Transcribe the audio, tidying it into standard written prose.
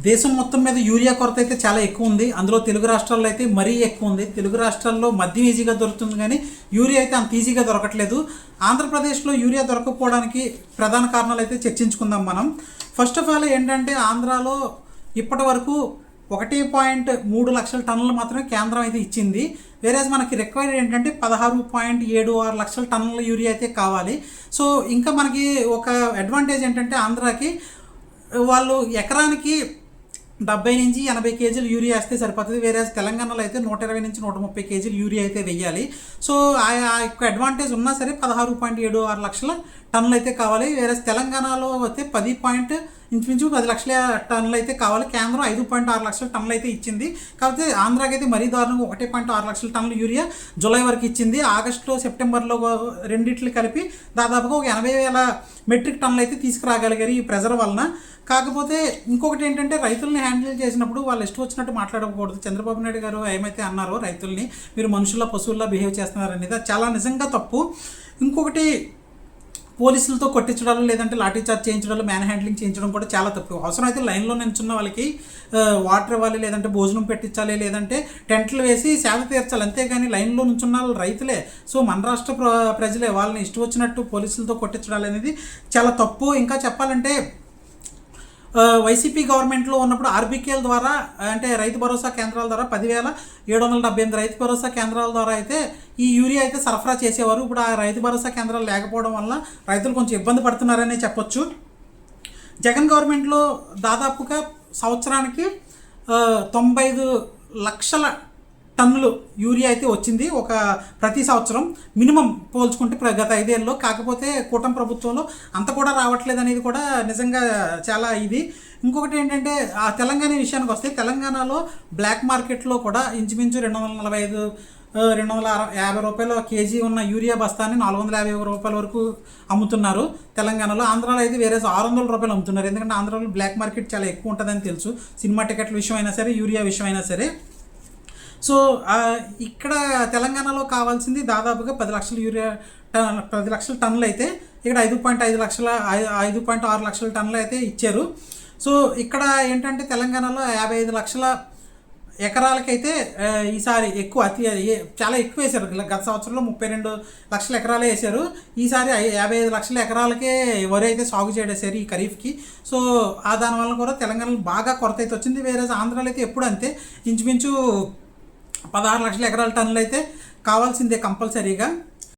దేశం మొత్తం మీద యూరియా కొరత అయితే చాలా ఎక్కువ ఉంది. అందులో తెలుగు రాష్ట్రాల్లో అయితే మరీ ఎక్కువ ఉంది. తెలుగు రాష్ట్రాల్లో మద్యం ఈజీగా దొరుకుతుంది, కానీ యూరియా అయితే అంత ఈజీగా దొరకట్లేదు. ఆంధ్రప్రదేశ్లో యూరియా దొరకకపోవడానికి ప్రధాన కారణాలు అయితే చర్చించుకుందాం మనం. ఫస్ట్ ఆఫ్ ఆల్ ఏంటంటే, ఆంధ్రాలో ఇప్పటి వరకు 1.3 లక్షల టన్నులు మాత్రమే కేంద్రం అయితే ఇచ్చింది. వేరేజ్ మనకి రిక్వైర్డ్ ఏంటంటే 16.76 లక్షల టన్నుల యూరియా అయితే కావాలి. సో ఇంకా మనకి ఒక అడ్వాంటేజ్ ఏంటంటే, ఆంధ్రాకి వాళ్ళు ఎకరానికి 70 నుంచి 80 కేజీలు యూరియా వేస్తే సరిపోతుంది. వేరే తెలంగాణలో అయితే 120 నుంచి 130 కేజీలు యూరియా అయితే వెయ్యాలి. సో ఆ యొక్క అడ్వాంటేజ్ ఉన్నా సరే 16.76 లక్షల టన్నులు అయితే కావాలి. వేరే తెలంగాణలో అయితే 10 లక్షల టన్నులు అయితే కావాలి. కేంద్రం 5.6 లక్షల టన్నులు అయితే ఇచ్చింది. కాకపోతే ఆంధ్రాకి అయితే మరీ దారుణంగా 1.6 లక్షల టన్నులు యూరియా జూలై వరకు ఇచ్చింది. ఆగస్టులో సెప్టెంబర్లో రెండిట్లు కలిపి దాదాపుగా ఒక 80,000 మెట్రిక్ టన్నులు అయితే తీసుకురాగలిగారు ఈ ప్రెజర్ వలన. కాకపోతే ఇంకొకటి ఏంటంటే, రైతుల్ని హ్యాండిల్ చేసినప్పుడు వాళ్ళు ఇష్టం వచ్చినట్టు మాట్లాడకూడదు. చంద్రబాబు నాయుడు గారు ఏమైతే అన్నారో రైతుల్ని మీరు మనుషుల్లో పశువుల్లో బిహేవ్ చేస్తున్నారు అనేది చాలా నిజంగా తప్పు. ఇంకొకటి, పోలీసులతో కొట్టించడాలు, లేదంటే లాఠీ చార్జ్ చేయించడాలు, మ్యాన్ హ్యాండ్లింగ్ చేయించడం కూడా చాలా తప్పు. అవసరం అయితే లైన్లో నిల్చున్న వాళ్ళకి వాటర్ ఇవ్వాలి, లేదంటే భోజనం పెట్టించాలి, లేదంటే టెంట్లు వేసి సేవ తీర్చాలి. అంతేగాని లైన్లో నిల్చున్న వాళ్ళు రైతులే. సో మన రాష్ట్ర ప్రజలే. వాళ్ళని ఇష్టం వచ్చినట్టు పోలీసులతో కొట్టించడాలు అనేది చాలా తప్పు. ఇంకా చెప్పాలంటే, వైసీపీ గవర్నమెంట్లో ఉన్నప్పుడు ఆర్బీకేల ద్వారా, అంటే రైతు భరోసా కేంద్రాల ద్వారా 10,778 రైతు భరోసా కేంద్రాల ద్వారా అయితే ఈ యూరియా అయితే సరఫరా చేసేవారు. ఇప్పుడు ఆ రైతు భరోసా కేంద్రాలు లేకపోవడం వల్ల రైతులు కొంచెం ఇబ్బంది పడుతున్నారనే చెప్పొచ్చు. జగన్ గవర్నమెంట్లో దాదాపుగా సంవత్సరానికి 95 లక్షల టన్నులు యూరియా అయితే వచ్చింది ప్రతి సంవత్సరం మినిమం పోల్చుకుంటే గత 5 ఏళ్ళలో. కాకపోతే కూటమి ప్రభుత్వంలో అంత కూడా రావట్లేదు అనేది కూడా నిజంగా చాలా ఇది. ఇంకొకటి ఏంటంటే, ఆ తెలంగాణ విషయానికి వస్తే, తెలంగాణలో బ్లాక్ మార్కెట్లో కూడా ఇంచుమించు 250 రూపాయల కేజీ ఉన్న యూరియా బస్తాన్ని 450 రూపాయల వరకు అమ్ముతున్నారు తెలంగాణలో. ఆంధ్రాలో అయితే వేరే 600 రూపాయలు అమ్ముతున్నారు. ఎందుకంటే ఆంధ్రాలో బ్లాక్ మార్కెట్ చాలా ఎక్కువ ఉంటుందని తెలుసు. సినిమా టికెట్ల విషయం అయినా సరే, యూరియా విషయం అయినా సరే. సో ఇక్కడ తెలంగాణలో కావాల్సింది దాదాపుగా 10 లక్షల టన్నులు అయితే, ఇక్కడ 5.6 లక్షల టన్నులు అయితే ఇచ్చారు. సో ఇక్కడ ఏంటంటే, తెలంగాణలో 55 లక్షల ఎకరాలకైతే ఈసారి చాలా ఎక్కువ వేశారు. గత సంవత్సరంలో 32 లక్షల ఎకరాలే వేశారు. ఈసారి 55 లక్షల ఎకరాలకే వరి అయితే సాగు చేసేసారు ఈ ఖరీఫ్కి. సో దానివల్ల కూడా తెలంగాణలో బాగా కొరత అయితే వచ్చింది. వేరే ఆంధ్రాలో అయితే ఎప్పుడు అంతే, ఇంచుమించు 16 లక్షల ఎకరాల టన్నులు అయితే కావాల్సిందే కంపల్సరీగా.